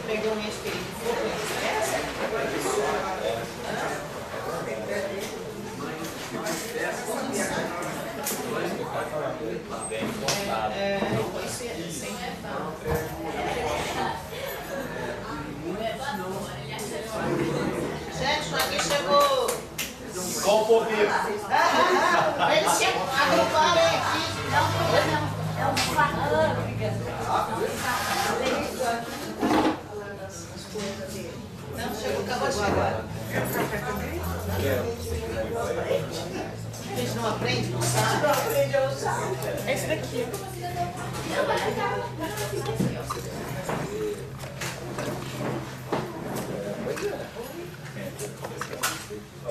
pregou minha espírito de fogo, essa? Sem retal. Gente, aqui chegou. Qual o poder? Eles se agruparam aqui. É um farrão. Não, chegou, acabou de chegar. Eles não aprendem, não sabem. Não aprendem a usar. Esse daqui.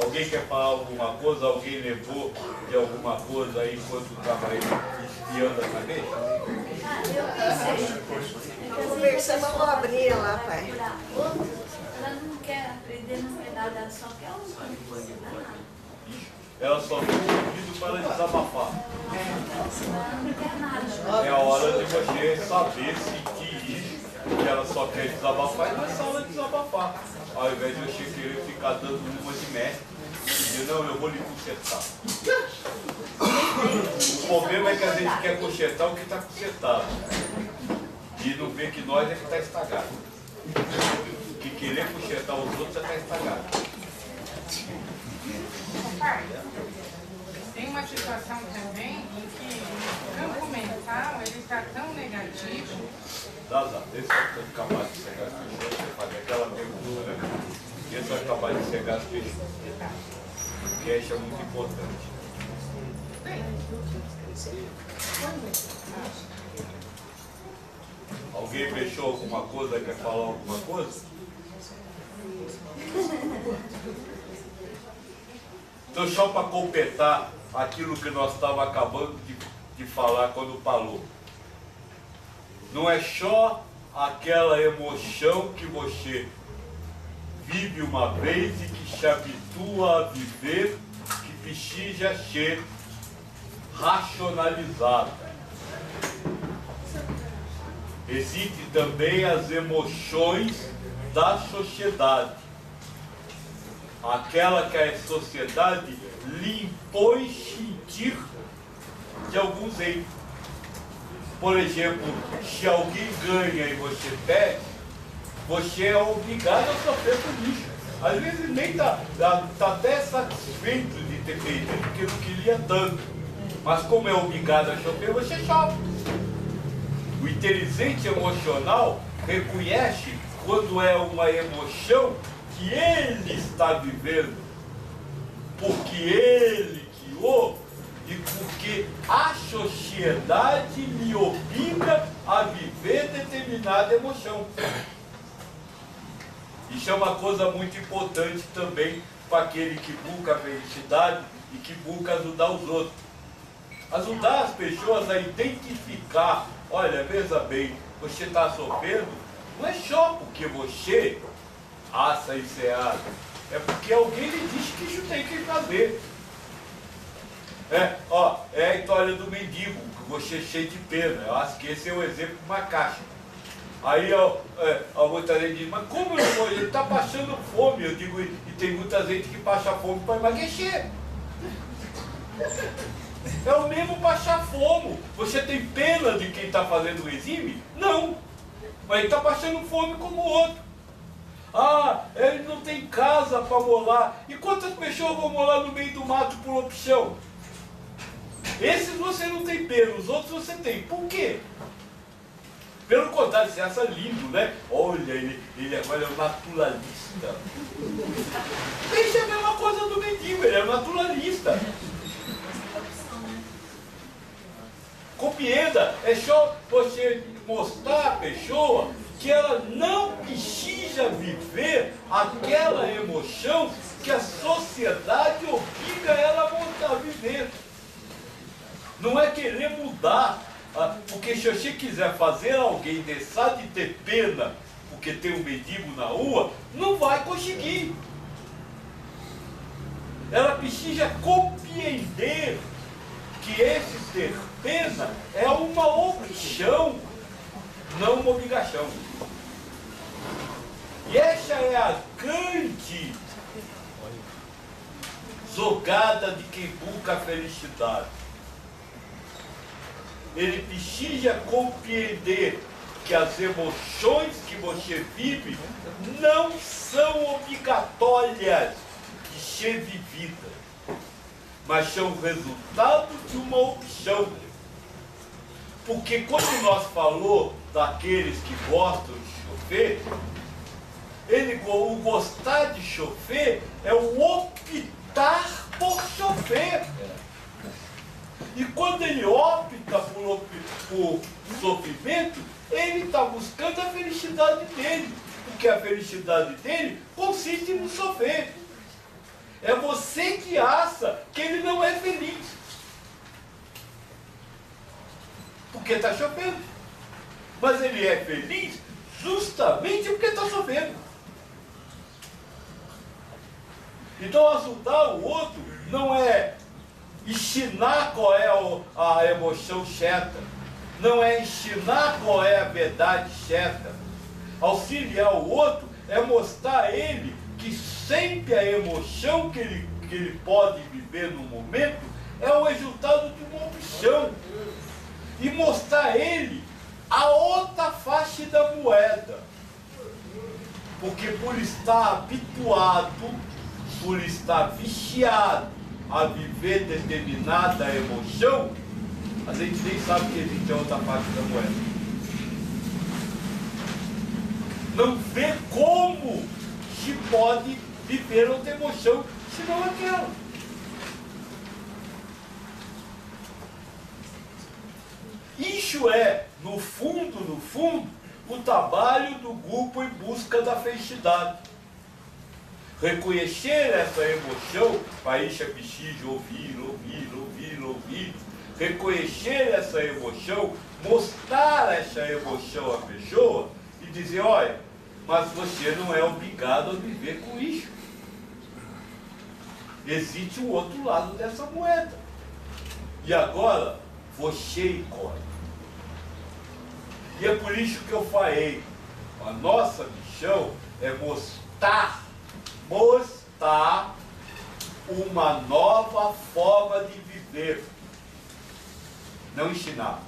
Alguém quer falar alguma coisa? Alguém levou de alguma coisa aí enquanto estava aí espiando a cabeça? Conversamos com a abobrinha lá, pai. Ela não quer aprender, não quer nada, ela só quer um. Ela só fez um pedido para ela desabafar. Ela não quer nada. É a hora de você saber sentir isso, que ela só quer desabafar e não é só ela desabafar. Ao invés de você querer ficar dando uma de mestre, dizer, não, eu vou lhe consertar. O problema é que a gente quer consertar o que está consertado. E não vê que nós é que está estragado. Que querer consertar os outros é que está estragado. Tem uma situação também em que o campo mental ele está tão negativo. Daza, deixa eu acabar de cegar as pessoas, você faz aquela pergunta, né? Deixa eu acabar de cegar as pessoas. Que isso é muito importante. Alguém fechou alguma coisa, quer falar alguma coisa? Então, só para completar aquilo que nós estávamos acabando de falar quando falou. Não é só aquela emoção que você vive uma vez e que se habitua a viver, que precisa ser racionalizada. Existem também as emoções da sociedade. Aquela que a sociedade lhe impõe sentir de algum jeito. Por exemplo, se alguém ganha e você perde, você é obrigado a sofrer por isso. Às vezes nem tá até satisfeito de ter perdido porque não queria tanto. Mas como é obrigado a sofrer, você sofre. O inteligente emocional reconhece quando é uma emoção que ele está vivendo, porque ele guiou e porque a sociedade lhe obriga a viver determinada emoção. Isso é uma coisa muito importante também para aquele que busca a felicidade e que busca ajudar os outros. Ajudar as pessoas a identificar, olha, veja bem, você está sofrendo, não é só porque você acha isso errado, é porque alguém lhe disse que isso tem que fazer. É a história do mendigo, que você cheio de pena. Eu acho que esse é o exemplo de uma caixa. Aí a outra gente diz, mas como eu vou? Ele está passando fome. Eu digo, e tem muita gente que passa fome para emagrecer. É o mesmo passar fome. Você tem pena de quem está fazendo o regime? Não. Mas ele está passando fome como o outro. Ah, ele não tem casa para morar. E quantas pessoas vão morar no meio do mato por opção? Esses você não tem pena, os outros você tem. Por quê? Pelo contrário, você acha lindo, né? Olha, ele agora é um naturalista. Isso é a mesma coisa do mendigo, ele é um naturalista. Compreenda, é só você mostrar à pessoa que ela não precisa viver aquela emoção que a sociedade obriga ela a viver. Não é querer mudar, porque se você quiser fazer alguém deixar de ter pena porque tem um mendigo na rua, não vai conseguir. Ela precisa compreender que esse ter pena é uma opção, não uma obrigação. E essa é a grande jogada de quem busca a felicidade. Ele precisa compreender que as emoções que você vive não são obrigatórias de ser vividas, mas são resultado de uma opção. Porque quando nós falamos daqueles que gostam de chover, o gostar de chover é o optar por chover. E quando ele opta por sofrimento, ele está buscando a felicidade dele. Porque a felicidade dele consiste no sofrer. É você que acha que ele não é feliz. Porque está chovendo. Mas ele é feliz justamente porque está chovendo. Então ajudar o outro não é ensinar qual é a emoção certa. Não é ensinar qual é a verdade certa. Auxiliar o outro é mostrar a ele que sempre a emoção que ele pode viver no momento é o resultado de uma opção. E mostrar a ele a outra face da moeda. Porque por estar habituado, por estar viciado a viver determinada emoção, a gente nem sabe que existe a outra face da moeda. Não vê como se pode viver outra emoção, senão aquela. Isso é, no fundo, o trabalho do grupo em busca da felicidade. Reconhecer essa emoção, para isso é preciso ouvir. Reconhecer essa emoção, mostrar essa emoção à pessoa e dizer, olha, mas você não é obrigado a viver com isso. Existe o outro lado dessa moeda. E agora, você escolhe. E é por isso que eu falei, a nossa missão é mostrar uma nova forma de viver. Não ensinar.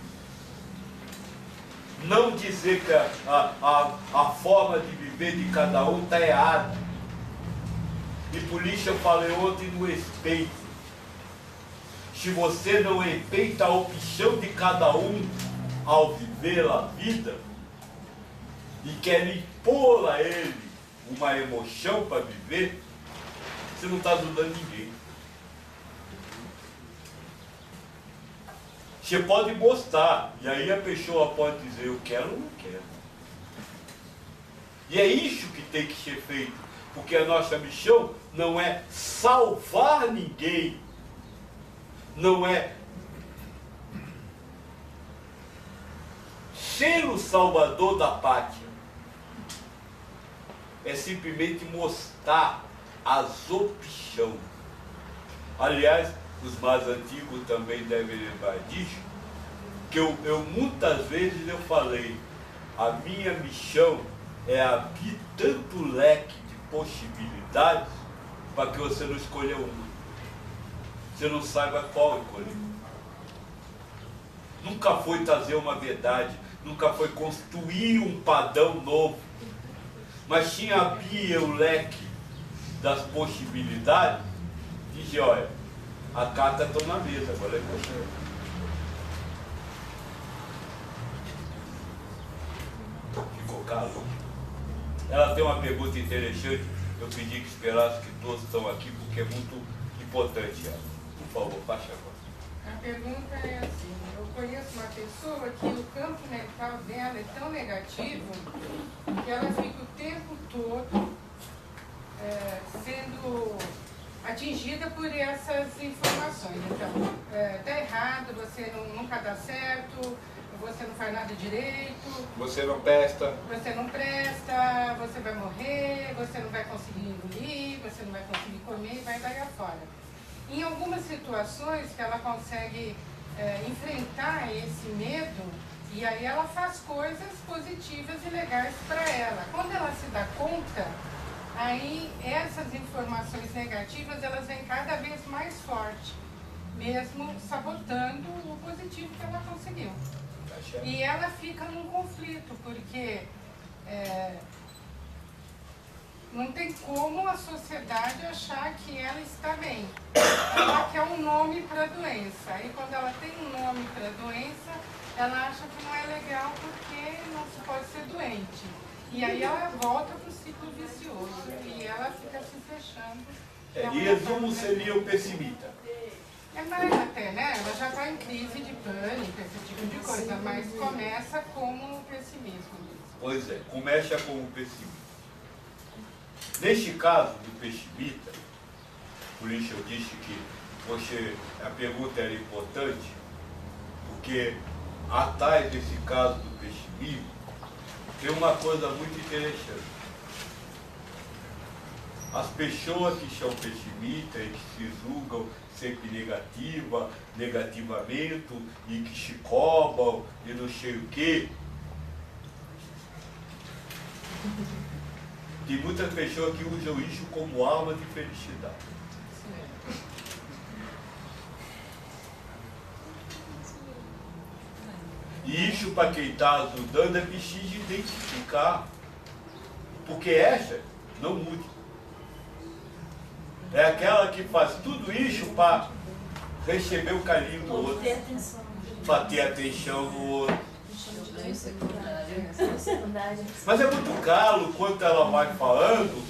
Não dizer que a forma de viver de cada um está errada. E por isso eu falei ontem no respeito. Se você não respeita a opção de cada um ao viver a vida e quer impor a ele uma emoção para viver, você não está ajudando ninguém. Você pode mostrar, e aí a pessoa pode dizer, eu quero ou não quero. E é isso que tem que ser feito, porque a nossa missão não é salvar ninguém, não é ser o salvador da pátria, é simplesmente mostrar as opções. Aliás, os mais antigos também devem lembrar disso, que eu muitas vezes eu falei, a minha missão é abrir tanto leque de possibilidades para que você não escolha uma. Você não saiba qual escolher. Nunca foi trazer uma verdade, nunca foi construir um padrão novo, mas sim abrir o leque das possibilidades e dizer, olha, a carta está na mesa, agora é você. Ficou calmo. Ela tem uma pergunta interessante, eu pedi que esperasse que todos estão aqui, porque é muito importante ela. Por favor, faixa agora. A pergunta é assim, eu conheço uma pessoa que o campo mental dela é tão negativo que ela fica o tempo todo sendo atingida por essas informações. Então, tá errado, você nunca dá certo, você não faz nada direito, Você não presta. você não presta, você vai morrer, você não vai conseguir engolir, você não vai conseguir comer e vai daí afora. Em algumas situações que ela consegue enfrentar esse medo, E aí ela faz coisas positivas e legais para ela. Quando ela se dá conta, aí essas informações negativas elas vêm cada vez mais forte, mesmo sabotando o positivo que ela conseguiu. E ela fica num conflito, porque não tem como a sociedade achar que ela está bem. Ela quer um nome para a doença. Aí quando ela tem um nome para a doença, ela acha que não é legal porque não se pode ser doente. E aí ela volta para o ciclo vicioso e ela fica se fechando. Em resumo, seria o pessimista. É mais até, né? Ela já está em crise de pânico, esse tipo de coisa, mas começa como o pessimismo mesmo. Pois é, começa com o pessimista. Neste caso do pessimista, por isso eu disse que a pergunta era importante, porque atrás desse caso do pessimismo tem uma coisa muito interessante. As pessoas que são pessimistas e que se julgam sempre negativamente e que se cobram e não sei o quê. Tem muitas pessoas que usam isso como arma de felicidade. E isso, para quem está ajudando, é preciso identificar. Porque essa não muda. É aquela que faz tudo isso para receber o carinho do outro. Para ter atenção do outro. Mas é muito claro quanto ela vai falando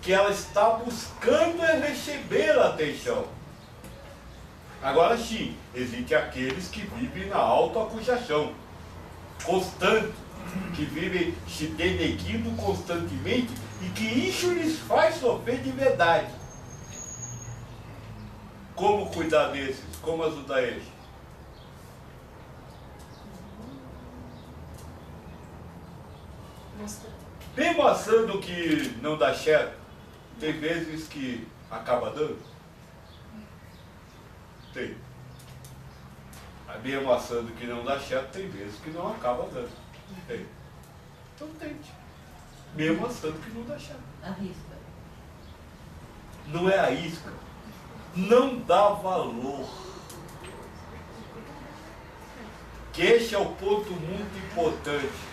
que ela está buscando receber a atenção. Agora sim, existem aqueles que vivem na autoacusação constante, que vivem se denegrindo constantemente e que isso lhes faz sofrer de verdade. Como cuidar desses? Como ajudar eles? Mesmo achando que não dá certo, tem vezes que acaba dando. Tem. Mesmo achando que não dá certo, tem vezes que não acaba dando. Tem. Então tente. Mesmo achando que não dá certo. Arrisca. Não é a isca. Não dá valor. Que esse é o ponto muito importante.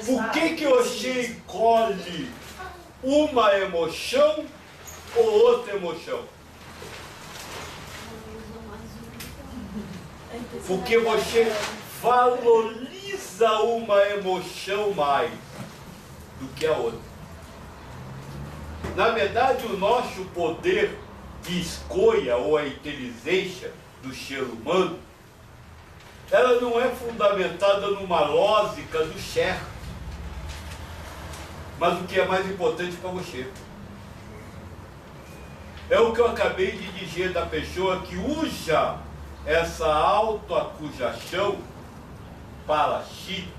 Por que você escolhe uma emoção ou outra emoção? Porque você valoriza uma emoção mais do que a outra. Na verdade, o nosso poder de escolha ou a inteligência do ser humano, ela não é fundamentada numa lógica do certo, mas o que é mais importante para você. É o que eu acabei de dizer da pessoa que usa essa autoacusação para si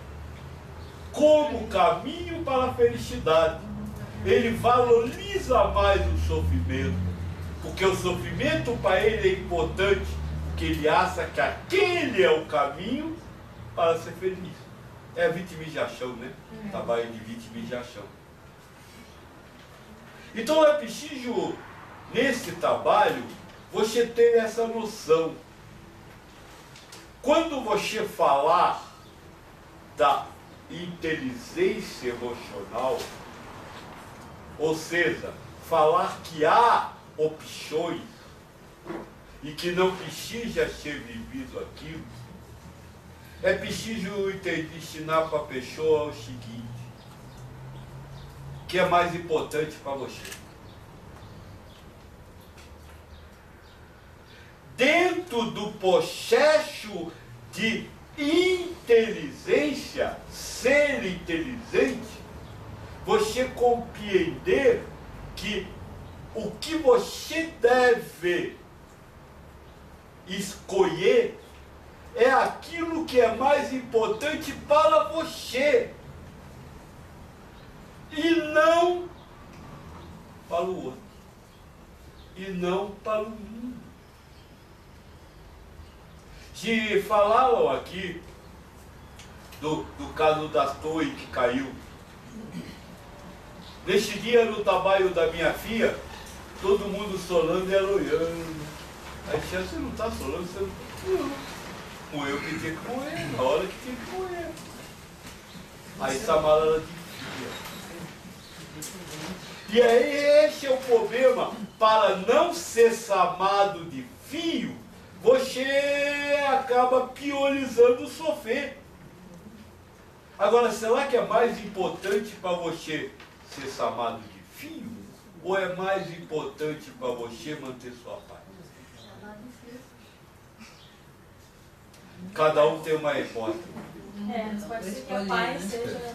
como caminho para a felicidade. Ele valoriza mais o sofrimento, porque o sofrimento para ele é importante, porque ele acha que aquele é o caminho para ser feliz. É a vitimização, né? Trabalho de vitimização. Então é preciso, nesse trabalho, você ter essa noção. Quando você falar da inteligência emocional, ou seja, falar que há opções e que não precisa ser vivido aquilo, é preciso ensinar para a pessoa o seguinte, que é mais importante para você. Dentro do processo de inteligência, ser inteligente, você compreender que o que você deve escolher é aquilo que é mais importante para você e não para o outro, e não para o mundo. de falaram aqui do caso da torre que caiu. Neste dia, no trabalho da minha filha, todo mundo solando e ela olhando. Aí tia, você não está solando, você não. Morreu que tinha que morrer, na hora que tinha que morrer. Aí Samara ela dizia. E aí esse é o problema. Para não ser chamado de filho, você acaba priorizando sofrer. Agora, será que é mais importante para você ser chamado de filho? Ou é mais importante para você manter sua paz? Cada um tem uma resposta. Pode ser que a pai seja...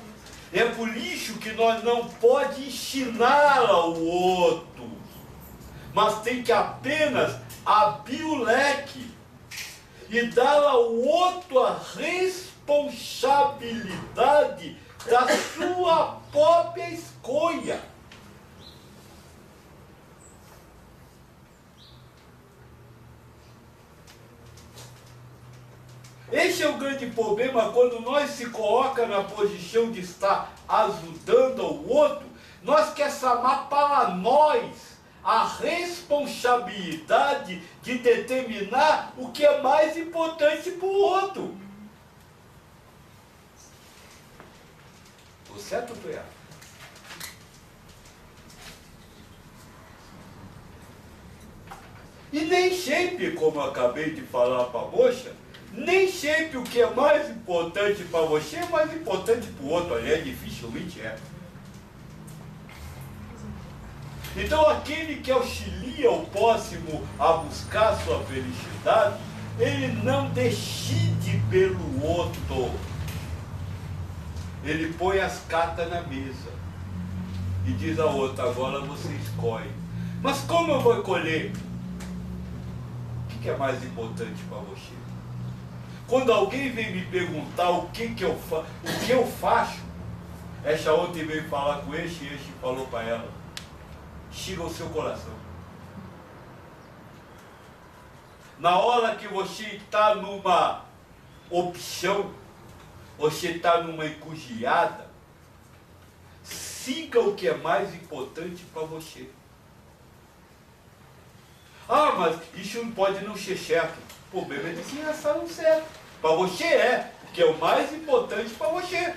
É por isso que nós não podemos ensinar ao outro, mas tem que apenas abrir o leque e dar ao outro a responsabilidade da sua própria escolha. Esse é o grande problema quando nós se coloca na posição de estar ajudando ao outro. Nós queremos chamar para nós a responsabilidade de determinar o que é mais importante para o outro. Estou certo ou estou errado? E nem sempre, como eu acabei de falar para a moça, nem sempre o que é mais importante para você é mais importante para o outro. Aliás, dificilmente é. Então, aquele que auxilia o próximo a buscar sua felicidade, ele não decide pelo outro. Ele põe as cartas na mesa e diz ao outro, agora você escolhe. Mas como eu vou escolher? O que é mais importante para você? Quando alguém vem me perguntar o que eu faço, essa ontem veio falar com este e este falou para ela, siga o seu coração. Na hora que você está numa opção, você está numa encruzilhada, siga o que é mais importante para você. Ah, mas isso não pode não ser certo. O problema é de quem está no certo. Para você é, que é o mais importante para você.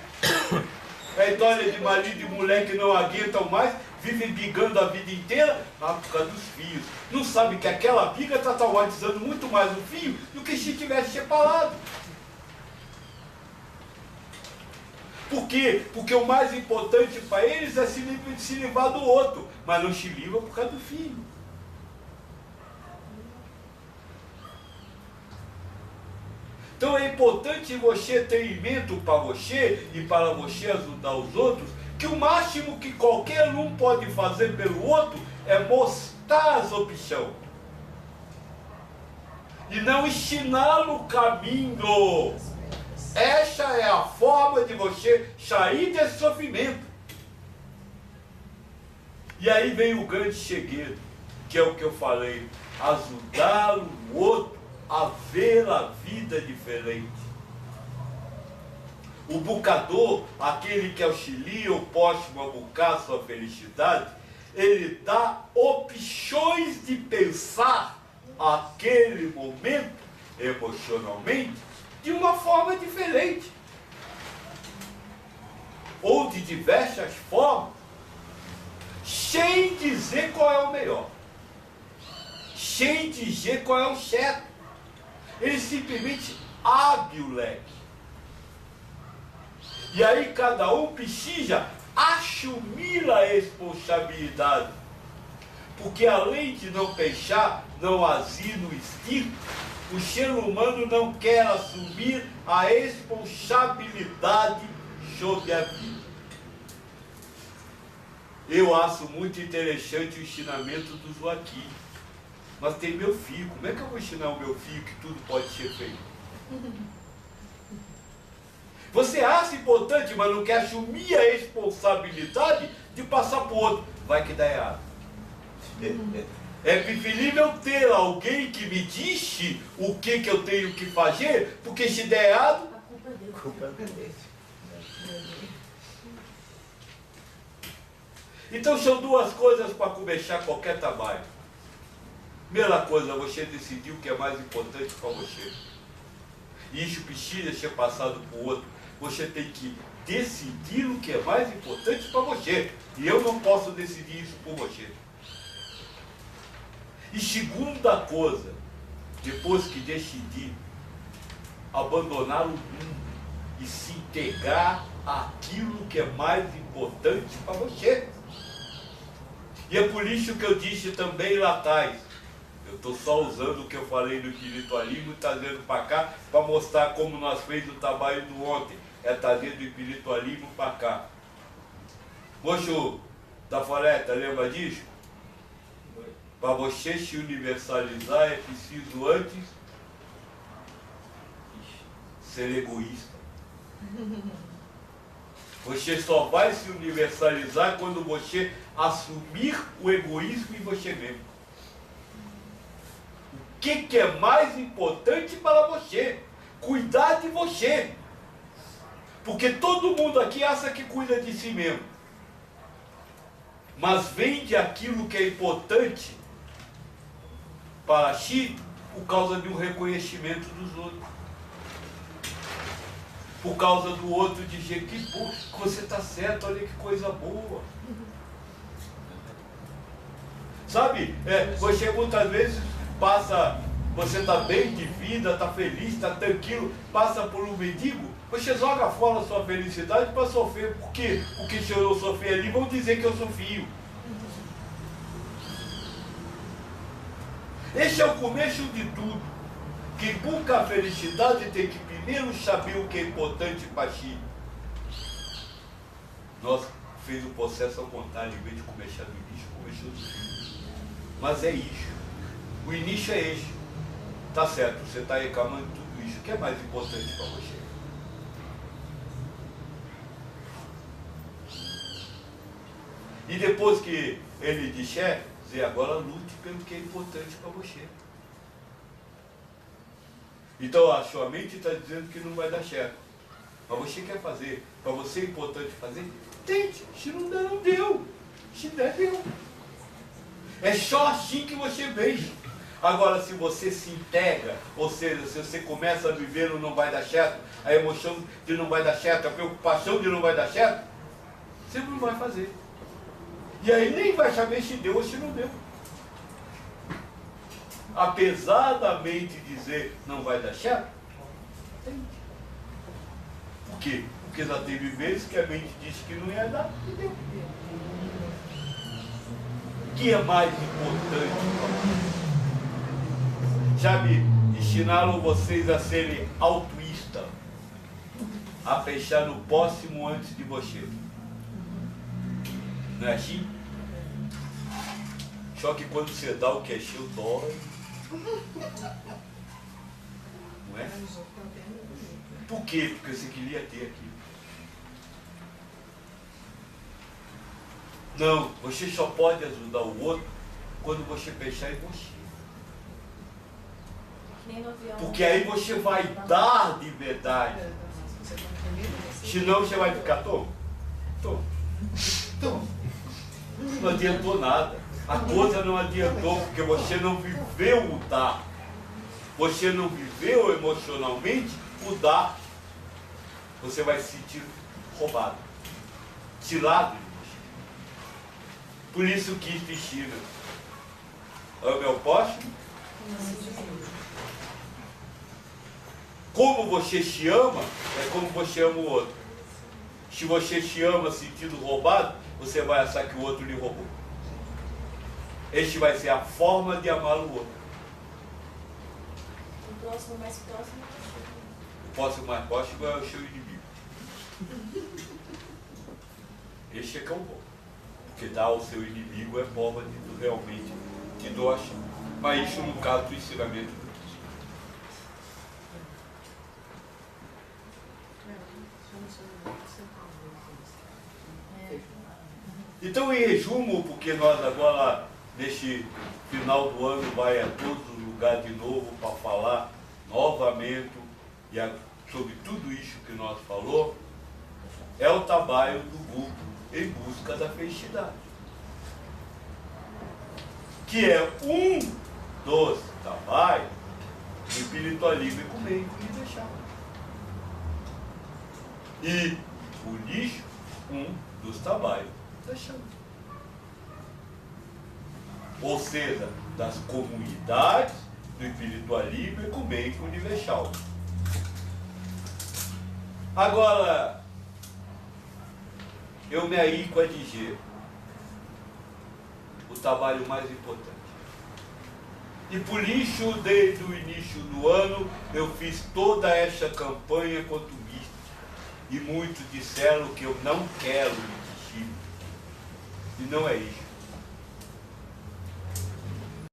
É a história de marido e mulher que não aguentam mais, vivem brigando a vida inteira por causa dos filhos. Não sabe que aquela briga está traumatizando muito mais o filho do que se tivesse separado. Por quê? Porque o mais importante para eles é se livrar do outro, mas não se livra por causa do filho. Então é importante você ter em mente para você e para você ajudar os outros, que o máximo que qualquer um pode fazer pelo outro é mostrar as opções. E não ensiná-lo o caminho. Essa é a forma de você sair desse sofrimento. E aí vem o grande segredo, que é o que eu falei, ajudar o outro a ver a vida diferente. O buscador, aquele que auxilia o próximo a buscar sua felicidade, ele dá opções de pensar aquele momento emocionalmente de uma forma diferente. Ou de diversas formas, sem dizer qual é o melhor, sem dizer qual é o certo. Ele simplesmente abre o leque. E aí cada um precisa assumir a responsabilidade. Porque além de não pensar, não agir no instinto, o ser humano não quer assumir a responsabilidade sobre a vida. Eu acho muito interessante o ensinamento do Joaquim. Mas tem meu filho, como é que eu vou ensinar o meu filho que tudo pode ser feito? Você acha importante, mas não quer assumir a responsabilidade de passar para o outro. Vai que dá errado. É preferível ter alguém que me diz o que eu tenho que fazer, porque se der errado, A culpa é dele. então são duas coisas para começar qualquer trabalho. Primeira coisa, você decidir o que é mais importante para você. E isso precisa ser passado para o outro. Você tem que decidir o que é mais importante para você. E eu não posso decidir isso por você. E segunda coisa, depois que decidir, abandonar o mundo e se integrar àquilo que é mais importante para você. E é por isso que eu disse também lá atrás, eu estou só usando o que eu falei do espiritualismo e trazendo para cá, para mostrar como nós fez o trabalho do ontem, é trazer do espiritualismo para cá. Moço da Floresta, lembra disso? Para você se universalizar é preciso antes ser egoísta. Você só vai se universalizar quando você assumir o egoísmo em você mesmo. O que é mais importante para você? Cuidar de você. Porque todo mundo aqui acha que cuida de si mesmo. Mas vende aquilo que é importante para si por causa de um reconhecimento dos outros. Por causa do outro dizer que você está certo, olha que coisa boa. Sabe, você muitas vezes passa, você está bem de vida, está feliz, está tranquilo, passa por um mendigo, você joga fora a sua felicidade para sofrer, porque se eu não sofrer ali, vão dizer que eu sou fio. Esse é o começo de tudo. Quem busca a felicidade tem que primeiro saber o que é importante para si. Nós fez o processo ao contrário, em vez de começar do início, começou do fim. Mas é isso. O início é esse. Tá certo, você está reclamando de tudo isso. O que é mais importante para você? E depois que ele disser, dizer, agora lute pelo que é importante para você. Então a sua mente está dizendo que não vai dar certo. Mas você quer fazer, para você é importante fazer, tente. Se não der, não deu. Se der, deu. É só assim que você vence. Agora, se você se integra, ou seja, se você começa a viver no não vai dar certo, a emoção de não vai dar certo, a preocupação de não vai dar certo, você não vai fazer. E aí nem vai saber se deu ou se não deu. Apesar da mente dizer não vai dar certo, tem. Por quê? Porque já teve vezes que a mente disse que não ia dar e deu. O que é mais importante para você? Sabe, ensinaram vocês a serem altruístas, a pensar no próximo antes de você. Não é assim? Só que quando você dá o que é seu, dói. Não é? Por quê? Porque você queria ter aquilo. Não, você só pode ajudar o outro quando você pensar em você. Porque aí você vai dar de verdade. Senão você vai ficar tom. Não adiantou nada. A coisa não adiantou porque você não viveu o dar. Você não viveu emocionalmente o dar. Você vai se sentir roubado, tirado de você. Por isso que te ensina. Ame ao próximo. Como você se ama, é como você ama o outro. Se você se ama sentindo roubado, você vai achar que o outro lhe roubou. Este vai ser a forma de amar o outro. O próximo mais próximo é você. O próximo mais próximo é o seu inimigo. Este é que é o bom. Porque dar ao seu inimigo é forma de tu realmente te doar. Mas isso no caso do ensinamento do Cristo. Então, em resumo, porque nós agora neste final do ano, vai a todos os lugares de novo para falar novamente sobre tudo isso que nós falou, é o trabalho do grupo em busca da felicidade, que é um dos trabalhos do espiritualismo ecumênico universal. E o lixo, um dos trabalhos da chama. Ou seja, das comunidades do espiritualismo ecumênico universal. Agora, eu me arrico a dizer o trabalho mais importante. E por isso, desde o início do ano, eu fiz toda essa campanha contra o místico. E muitos disseram que eu não quero misticismo. E não é isso.